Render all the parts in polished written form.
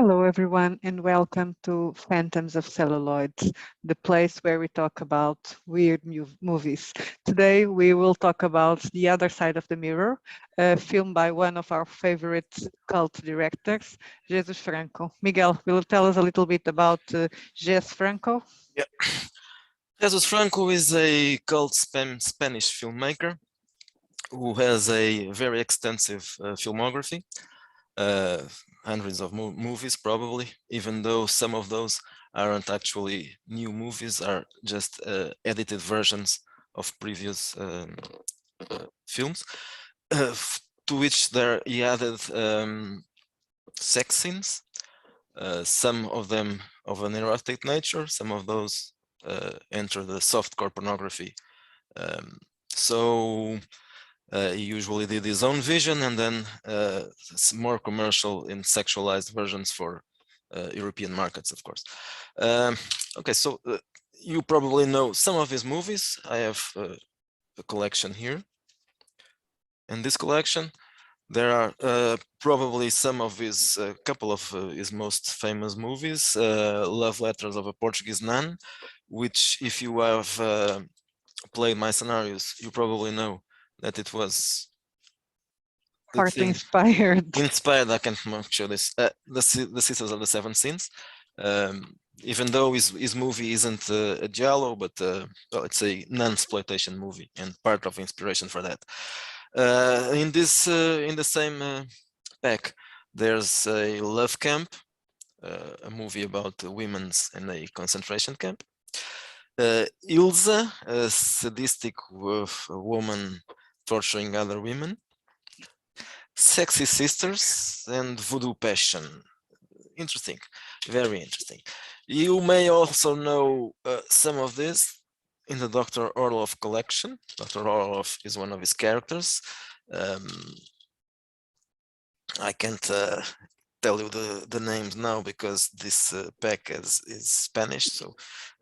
Hello, everyone, and welcome to Phantoms of Celluloid, the place where we talk about weird movies. Today, we will talk about The Other Side of the Mirror, a film by one of our favorite cult directors, Jesus Franco. Miguel, will you tell us a little bit about Jess Franco? Yeah. Jesus Franco is a cult Spanish filmmaker who has a very extensive filmography, hundreds of movies probably, even though some of those aren't actually new movies, are just edited versions of previous films, to which he added sex scenes, some of them of an erotic nature, some of those enter the softcore pornography. So he usually did his own vision and then more commercial and sexualized versions for European markets, of course. Okay, so you probably know some of his movies. I have a collection here. In this collection, there are probably some of his, couple of his most famous movies, Love Letters of a Portuguese Nun, which if you have played my scenarios, you probably know that it was Partly inspired. Inspired, I can show this, the Sisters of the Seven Sins. Even though his movie isn't a giallo, but well, it's a non-exploitation movie and part of inspiration for that. In the same pack, there's a Love Camp, a movie about women in a concentration camp. Ilza, a sadistic woman torturing other women. Sexy Sisters and Voodoo Passion. Interesting, very interesting. You may also know some of this in the Dr. Orloff collection. Dr. Orloff is one of his characters. I can't tell you the names now because this pack is Spanish, so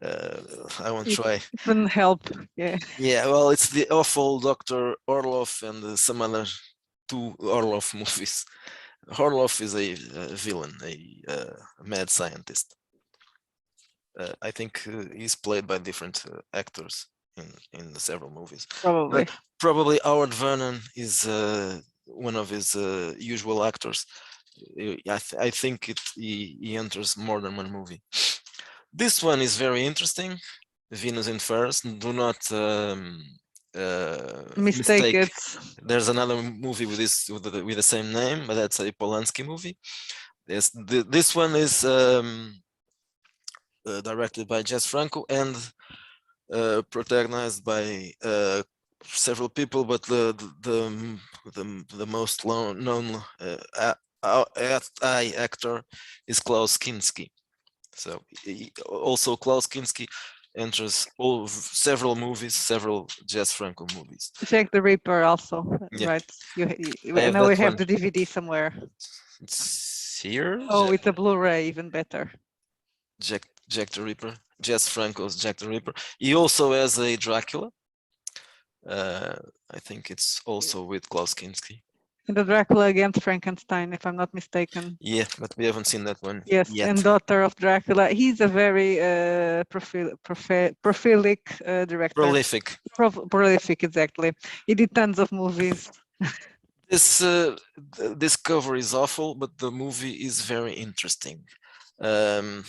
I won't try. It wouldn't help, yeah. Yeah, well, it's the awful Dr. Orloff and some other two Orloff movies. Orloff is a villain, a mad scientist. I think he's played by different actors in the several movies. Probably. But probably Howard Vernon is one of his usual actors. I think he enters more than one movie. This one is very interesting. Venus in Furs. Do not Mistake it. There's another movie with the same name, but that's a Polanski movie. This one is directed by Jess Franco and protagonized by several people, but the most known actor is Klaus Kinski. So also Klaus Kinski enters several movies, several Jess Franco movies. Jack the Ripper also, yeah. Right? I know we have the DVD somewhere. It's here. Oh, it's a Blu-ray, even better. Jack the Ripper, Jess Franco's Jack the Ripper. He also has a Dracula. I think it's also with Klaus Kinski. And the Dracula against Frankenstein, if I'm not mistaken. Yeah, but we haven't seen that one. Yes, yet. And Daughter of Dracula. He's a very prolific director. Prolific. Prolific, exactly. He did tons of movies. This cover is awful, but the movie is very interesting. The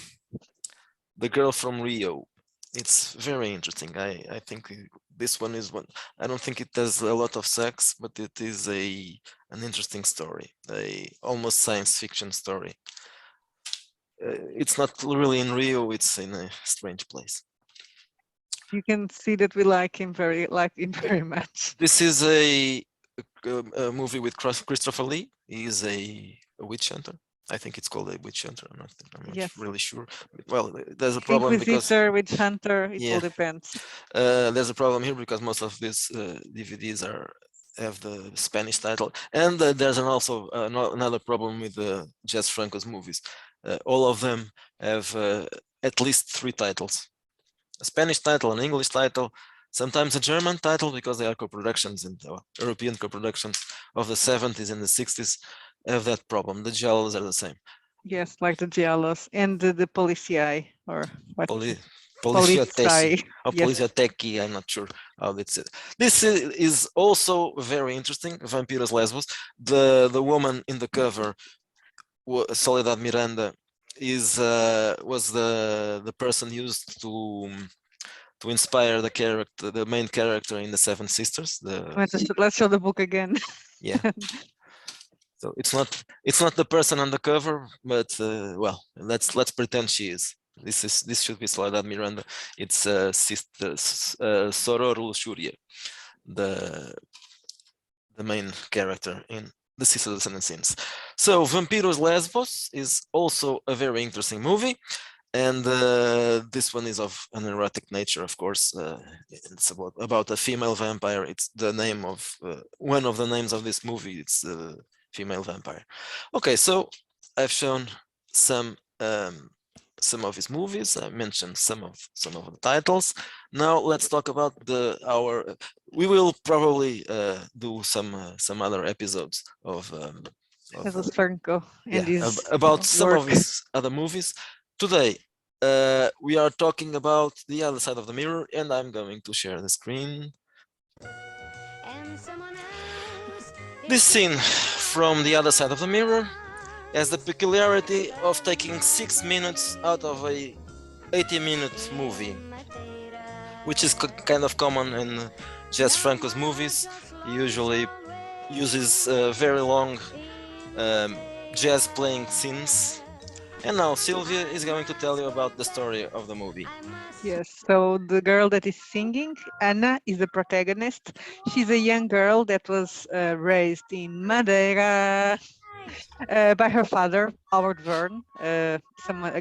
Girl from Rio. It's very interesting. I think this one is one. I don't think it does a lot of sex, but it is an interesting story, a almost science fiction story. It's not really in Rio; it's in a strange place. You can see that we like him very much. This is a movie with Christopher Lee. He is a witch hunter. I think it's called a witch hunter. I'm not really sure. Well, there's a problem Inquisitor, witch hunter. It all depends. There's a problem here because most of these DVDs have the Spanish title, and there's also another problem with Jess Franco's movies. All of them have at least 3 titles: a Spanish title, an English title, sometimes a German title because they are co-productions and European co-productions of the 70s and the 60s. Have that problem. The giallos are the same. Yes, like the giallos and the policiai, or what? Poli Poliziotteschi Polizei. or Yes, Poliziottecchi, I'm not sure how it's it. This is also very interesting. Vampyros Lesbos. The woman in the cover, Soledad Miranda, is was the person used to inspire the character, the main character in the Seven Sisters. let's show the book again. Yeah. So it's not the person on the cover, but well, let's pretend she is. This should be Soledad Miranda. It's sister Soror Luxuria, the the main character in the Sisters of the Seven Sins. So Vampiros Lesbos is also a very interesting movie. And this one is of an erotic nature, of course. It's about a female vampire. It's the name of one of the names of this movie. It's female vampire. Okay, so I've shown some some of his movies. I mentioned some of the titles. Now let's talk about our. We will probably do some other episodes of Jesus Franco and yeah, his about some of work. his other movies. Today, we are talking about The Other Side of the Mirror, and I'm going to share the screen. This scene from The Other Side of the Mirror has the peculiarity of taking 6 minutes out of a 80-minute movie, which is kind of common in Jess Franco's movies. He usually uses very long jazz playing scenes. And now Sylvia is going to tell you about the story of the movie. Yes, so the girl that is singing, Anna, is the protagonist. She's a young girl that was raised in Madeira by her father, Howard Verne, a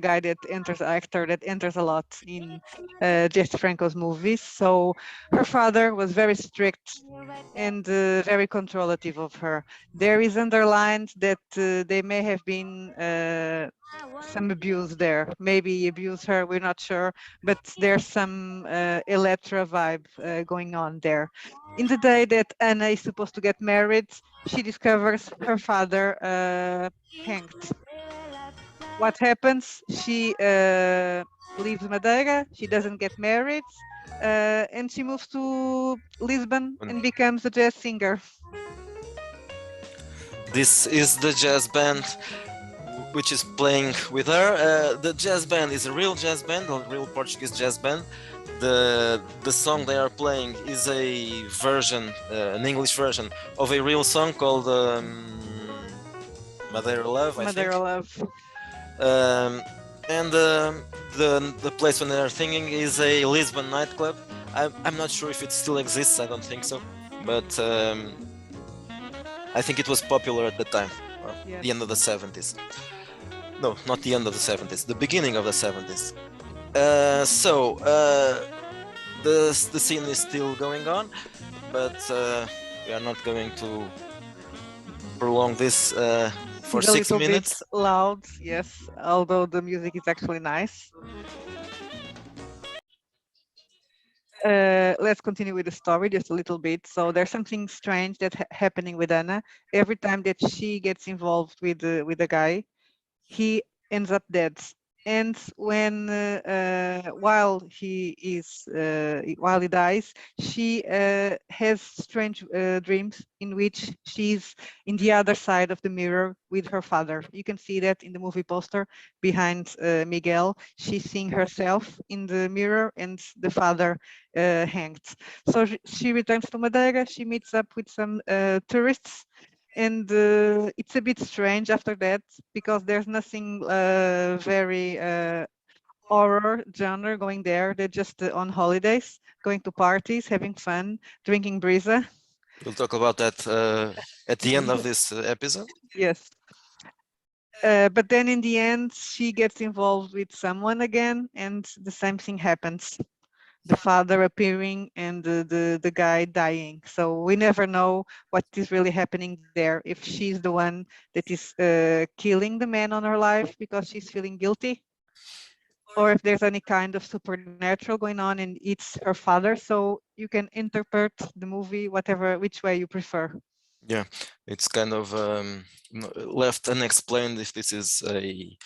guy that actor that enters a lot in Jess Franco's movies. So her father was very strict and very controlative of her. There is underlined that they may have been some abuse there. Maybe he abused her, we're not sure, but there's some Electra vibe going on there. In the day that Anna is supposed to get married, she discovers her father hanged. What happens? She leaves Madeira, she doesn't get married, and she moves to Lisbon and becomes a jazz singer. This is the jazz band which is playing with her. The jazz band is a real jazz band, a real Portuguese jazz band. The song they are playing is a version, an English version of a real song called Madeira Love, I think. Madeira Love. And the place when they are singing is a Lisbon nightclub. I'm not sure if it still exists. I don't think so, but I think it was popular at the time, well, Yes. the end of the 70s. No, not the end of the 70s, the beginning of the 70s. The scene is still going on, but we are not going to prolong this for It's a 6 little minutes. bit loud, yes, although the music is actually nice. Let's continue with the story just a little bit. So there's something strange that's happening with Anna. Every time that she gets involved with the guy, he ends up dead. And when while he dies, she has strange dreams in which she's in the other side of the mirror with her father. You can see that in the movie poster behind Miguel. She's seeing herself in the mirror and the father hanged. So she returns to Madeira. She meets up with some tourists, and it's a bit strange after that because there's nothing very horror genre going there. They're just on holidays, going to parties, having fun, drinking brisa. We'll talk about that at the end of this episode. Yes. But then in the end, she gets involved with someone again, and the same thing happens. The father appearing and the guy dying. So we never know what is really happening there. If she's the one that is killing the man on her life because she's feeling guilty, or if there's any kind of supernatural going on and it's her father. So you can interpret the movie which way you prefer. Yeah, it's kind of left unexplained if this is a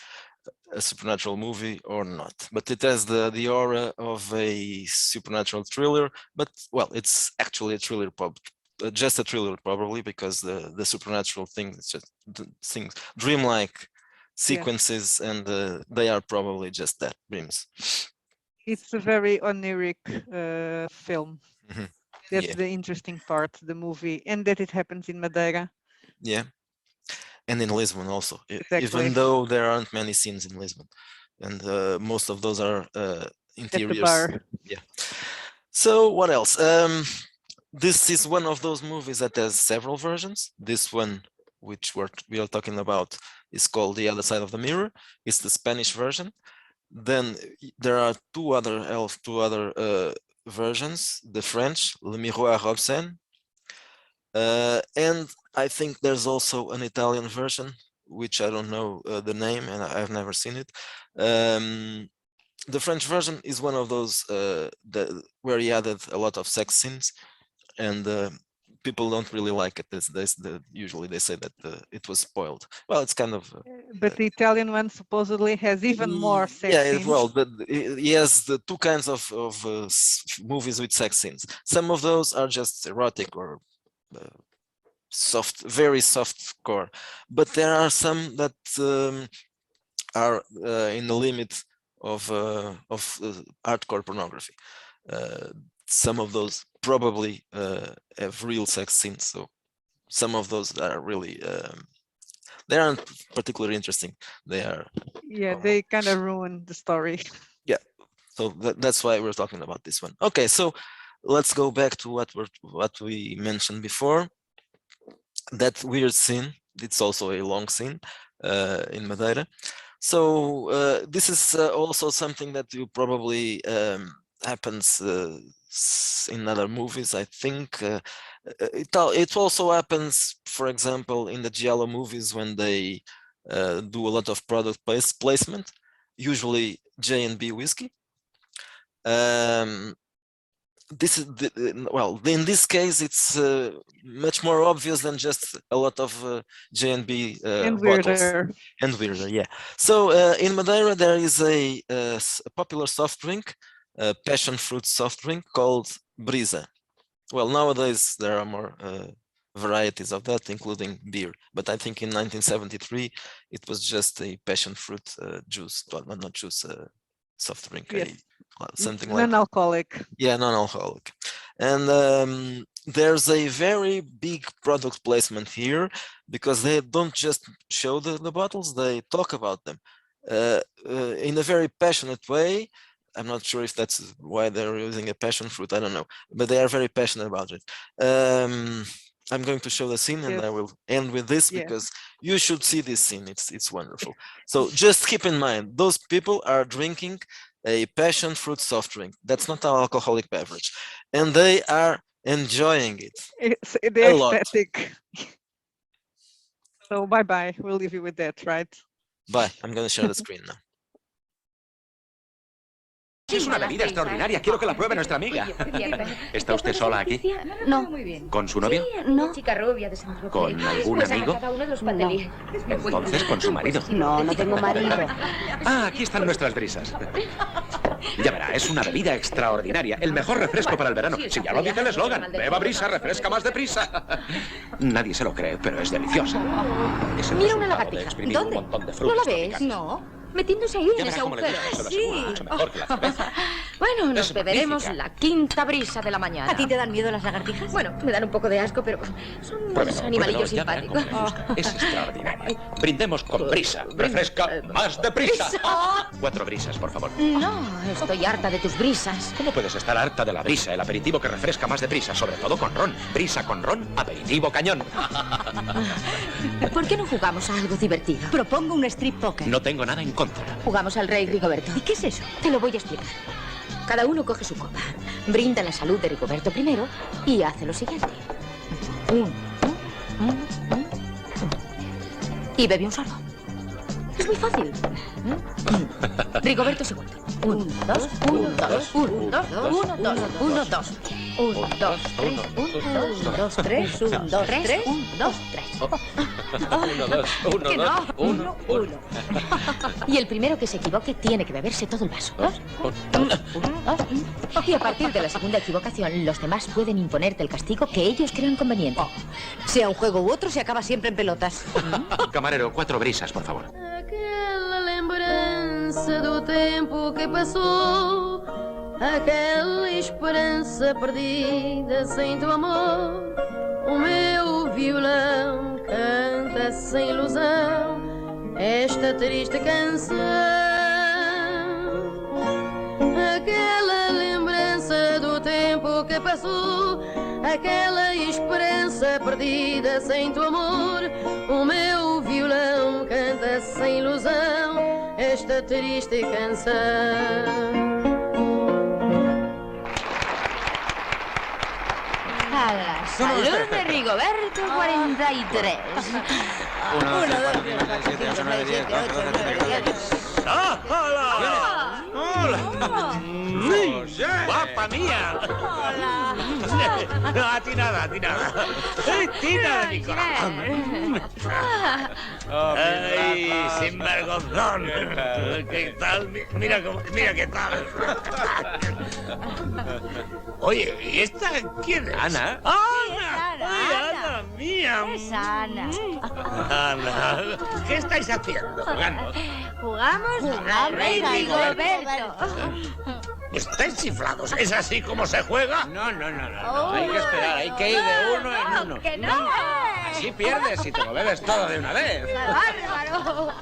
supernatural movie or not, but it has the aura of a supernatural thriller. But well, it's actually a thriller, just a thriller probably, because the supernatural things, it's just things, dreamlike sequences, and they are probably just that, dreams. It's a very oniric film. Mm-hmm. That's the interesting part, the movie, and that it happens in Madeira. Yeah, and in Lisbon also, exactly. Even though there aren't many scenes in Lisbon, and most of those are interiors. At the bar. Yeah. So what else? This is one of those movies that has several versions. This one, which we are talking about, is called The Other Side of the Mirror. It's the Spanish version. Then there are two other versions, the French, Le Miroir Obscène, and I think there's also an Italian version, which I don't know the name, and I've never seen it. The French version is one of those where he added a lot of sex scenes, and people don't really like it. Usually they say that it was spoiled. Well, it's kind of. But the Italian one supposedly has even more sex scenes. Well, he has the two kinds of movies with sex scenes. Some of those are just erotic or soft, very soft core, but there are some that are in the limit of hardcore pornography. Some of those probably have real sex scenes, so some of those are really they aren't particularly interesting. They are, yeah, they kind of ruin the story. Yeah, so that's why we're talking about this one. Okay, so let's go back to what we mentioned before. That weird scene. It's also a long scene in Madeira. So this is also something that you probably happens in other movies. I think it also happens, for example, in the Giallo movies when they do a lot of product placement, usually J&B whiskey. This is well, in this case, it's much more obvious than just a lot of J&B and bottles. weirder. And weirder, yeah. So in Madeira, there is a popular soft drink, passion fruit soft drink called Brisa. Well, nowadays there are more varieties of that, including beer. But I think in 1973, it was just a passion fruit juice, not juice, soft drink. Yes. Something like non-alcoholic. Yeah, non-alcoholic. And there's a very big product placement here, because they don't just show the bottles, they talk about them in a very passionate way. I'm not sure if that's why they're using a passion fruit, I don't know, but they are very passionate about it. I'm going to show the scene, and I will end with this, because you should see this scene. It's wonderful. So just keep in mind, those people are drinking a passion fruit soft drink. That's not an alcoholic beverage, and they are enjoying it. It's the aesthetic. So bye-bye. We'll leave you with that, right? Bye. I'm going to share the screen now. Es una bebida extraordinaria. Quiero que la pruebe nuestra amiga. ¿Está usted sola aquí? No. ¿Con su novio? No. ¿Con algún amigo? No. Entonces, ¿con su marido? No, no tengo marido. Ah, aquí están nuestras brisas. Ya verá, es una bebida extraordinaria. El mejor refresco para el verano. Si ya lo dice el eslogan. Beba brisa, refresca más deprisa. Nadie se lo cree, pero es deliciosa. Mira una lagartija. ¿Dónde? ¿No la ves? No. Metiéndose ahí en ese agujero. Sí. Bueno, nos beberemos la quinta brisa de la mañana. ¿A ti te dan miedo las lagartijas? Bueno, me dan un poco de asco, pero son unos animalillos simpáticos. Es extraordinario. Brindemos con brisa. Refresca más deprisa. 4 brisas, por favor. No, estoy harta de tus brisas. ¿Cómo puedes estar harta de la brisa, el aperitivo que refresca más deprisa, sobre todo con ron? Brisa con ron, aperitivo cañón. ¿Por qué no jugamos a algo divertido? Propongo un strip poker. No tengo nada en contra. Jugamos al rey Rigoberto. ¿Y qué es eso? Te lo voy a explicar. Cada uno coge su copa, brinda la salud de Rigoberto primero y hace lo siguiente. Y bebe un sorbo. Es muy fácil. Rigoberto segundo. 1, 2, 1, 2, 1, 2, 1, 2, 1, 2. 1, 2, 3, 1, 2, 3, 1, 2, 3, 1, 2, 3. 1, 2, 1, 2, 1, 1. Y el primero que se equivoque tiene que beberse todo el vaso. Y a partir de la segunda equivocación, los demás pueden imponerte el castigo que ellos crean conveniente. Sea un juego u otro, se acaba siempre en pelotas. Camarero, 4 brisas, por favor. Aquela lembrança do tempo que passou, aquela esperança perdida sem teu amor. O meu violão canta sem ilusão esta triste canção. Aquela lembrança do tempo que passou, aquela esperança perdida sem teu amor. O meu violão canta sem ilusão esta triste canção. A la salud de Rigoberto 43. 1, 2, 3, 4, 5, 6, 7, 8, 9, 10, 11, 12, 13, 14. ¡Hola! ¡Hola! ¡Guapa mía! Hola. No, a ti nada, a ti nada. Tina de mi corazón. ¡Ay, sinvergonzón! ¿Qué tal? Mira qué tal. Oye, ¿y esta quién es? Ana. ¡Ana! Ana, ¡Ay, Ana. Ana mía! Es Ana. Ana, ¿qué estáis haciendo? Jugamos al rey Rigoberto. ¿Estáis chiflados? ¿Es así como se juega? No. Hay que esperar, hay que ir de uno en uno. ¡Que no! Así pierdes si te lo bebes todo de una vez. ¡Bárbaro! Todo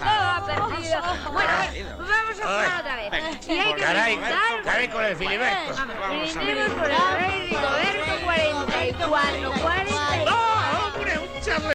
ha perdido. Bueno, vamos a jugar otra vez. Y hay que Caray con el filiberto. brindemos por el rey Rigoberto 44.